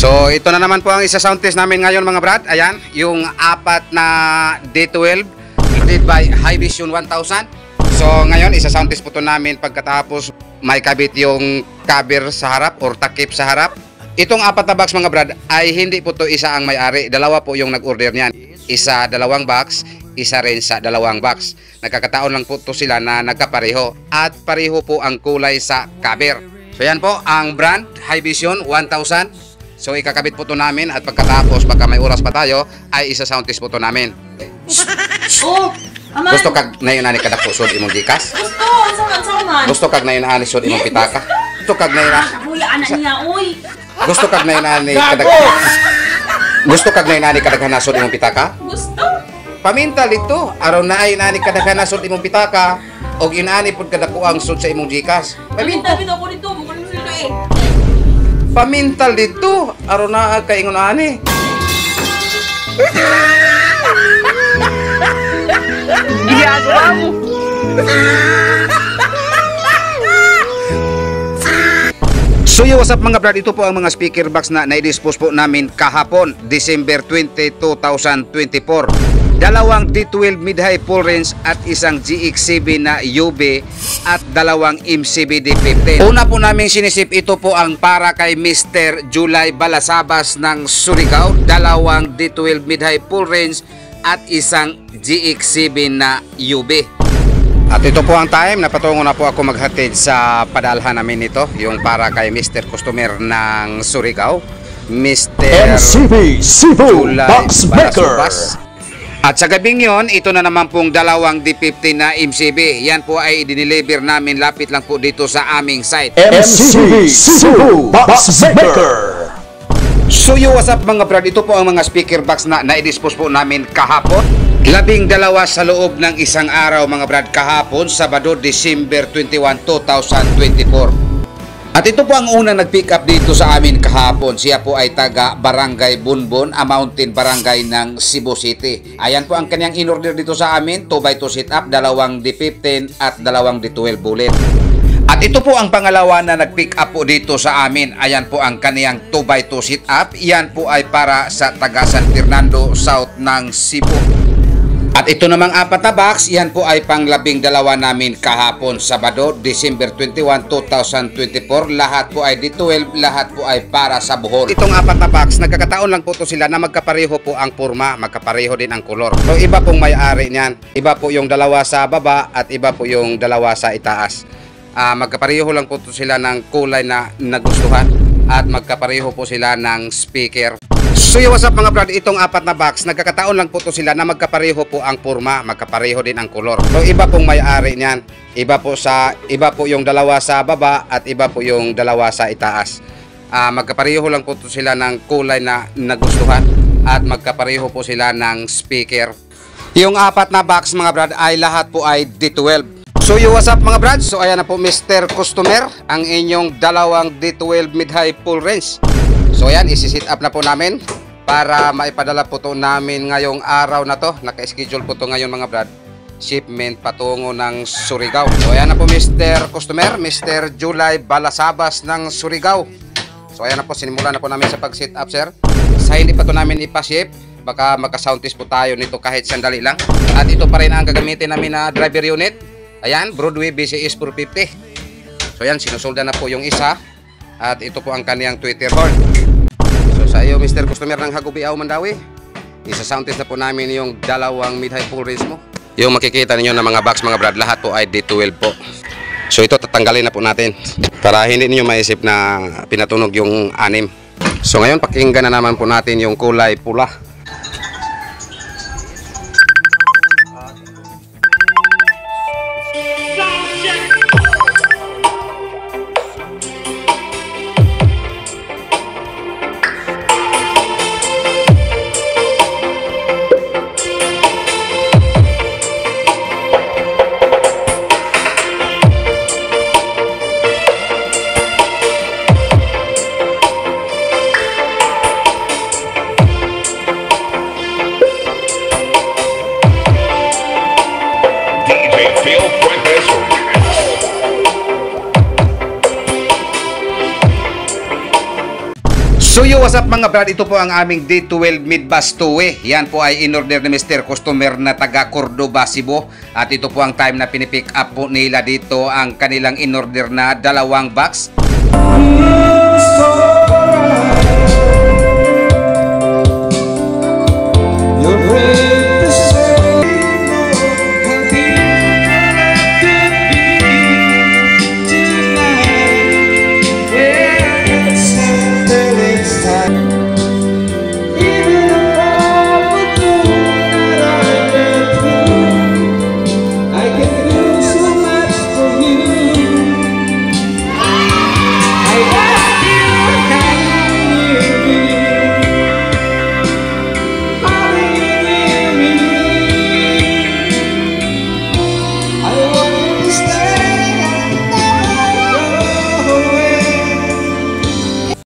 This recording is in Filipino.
So ito na naman po ang isa sound test namin ngayon mga brad. Ayan, yung apat na D12 loaded by Hi-Vision 1000. So ngayon isa sound test po ito namin pagkatapos may kabit yung cover sa harap or takip sa harap. Itong apat na box mga brad ay hindi po ito isa ang may-ari. Dalawa po yung nag-order niyan. Isa dalawang box, isa rin sa dalawang box. Nagkakataon lang po ito sila na nagkapareho at pareho po ang kulay sa cover. So yan po ang brand Hi-Vision 1000. So ikakabit po ito namin at pagkatapos baka may oras pa tayo ay isa sound test po ito namin. Oh, aman. Gusto kag na yun ani kada pusod imong gikas? Saman. Gusto kag na yun ani sud imong pitaka? Gusto kag na yun Kuya anak niya, uy. Gusto kag na yun ani kadag Gusto kag na yun ani kadaghan nasod imong pitaka? Gusto. Pamintal dito, araw na ay nani kadaghan nasod imong pitaka og inani pud kadako ang sud sa imong gikas. Pamintal bitaw ko dito, bukod mo sila eh. Pamintal dito, araw na kay ingon ani. Ginagawa mo. So yo, what's up mga brad, ito po ang mga speaker box na na-dispose po namin kahapon, December 20, 2024. Dalawang D12 mid-high full range at isang GX7 na UV at dalawang MCB D15. Una po naming sinisip, ito po ang para kay Mr. July Balasabas ng Surigao, dalawang D12 mid-high full range at isang GX7 na UV. At ito po ang time, napatungo na po ako maghatid sa padalhan namin ito, yung para kay Mr. Customer ng Surigao, Mr. MCB Cebu July Box Maker. Balasubas. At sa gabing yon, ito na naman pong dalawang D15 na MCB. Yan po ay i-deliver namin, lapit lang po dito sa aming site. MCB Cebu Box Maker. So yo, what's up mga brad, ito po ang mga speaker box na na-dispose po namin kahapon. 12 sa loob ng isang araw mga brad, kahapon, Sabado, December 21, 2024. At ito po ang unang nag-pick up dito sa amin kahapon. Siya po ay taga Barangay Bunbon, a mountain barangay ng Cebu City. Ayan po ang kanyang in-order dito sa amin, 2x2 sit-up, dalawang D15 at dalawang D12 bullet. At ito po ang pangalawa na nag-pick up po dito sa amin. Ayan po ang kaniyang 2x2 sit-up. Yan po ay para sa taga San Fernando South ng Cebu. At ito namang apat na box, yan po ay pang-12 namin kahapon, Sabado, December 21, 2024. Lahat po ay D12, lahat po ay para sa Bohol. Itong apat na box, nagkakataon lang po ito sila na magkapareho po ang porma, magkapareho din ang kolor. So iba pong may-ari niyan. Iba po yung dalawa sa baba at iba po yung dalawa sa itaas. Magkapareho lang po ito sila ng kulay na nagustuhan at magkapareho po sila ng speaker. So yo, what's up mga brad, itong apat na box, nagkakataon lang po ito sila na magkapareho po ang porma, magkapareho din ang kolor. So iba pong may-ari niyan. Iba po yung dalawa sa baba at iba po yung dalawa sa itaas. Magkapareho lang po ito sila ng kulay na nagustuhan at magkapareho po sila ng speaker. Yung apat na box mga brad ay lahat po ay D12. So yo, what's up mga brad, so ayan na po Mr. Customer, ang inyong dalawang D12 mid-high full range. So ayan, isi-sit up na po namin para maipadala po to namin ngayong araw na to. Naka-schedule po to ngayon mga brad. Shipment patungo ng Surigao. So ayan na po Mr. Customer, Mr. July Balasabas ng Surigao. So ayan na po, sinimulan na po namin sa pag-sit up sir. Sa hindi pa to namin ipaship, baka magka-sound test po tayo nito kahit sandali lang. At ito pa rin ang gagamitin namin na driver unit. Ayan, Broadway BCS 450. So ayan, sinusolda na po yung isa. At ito po ang kaniyang tweeter horn. So sa iyo Mr. Customer ng Hagubiao Mandawi, isa-sound test na po namin yung dalawang mid-high full range mo. Yung makikita ninyo na mga box mga brad, lahat po ay D12 po. So ito tatanggalin na po natin para hindi niyo maisip na pinatunog yung anim. So ngayon pakinggan na naman po natin yung kulay pula. So yo, what's up mga brad? Ito po ang aming D12 Midbus Towe. Yan po ay in-order ni Mr. Customer na taga Cordoba, Cebu. At ito po ang time na pinipick up po nila dito ang kanilang in-order na 2 box.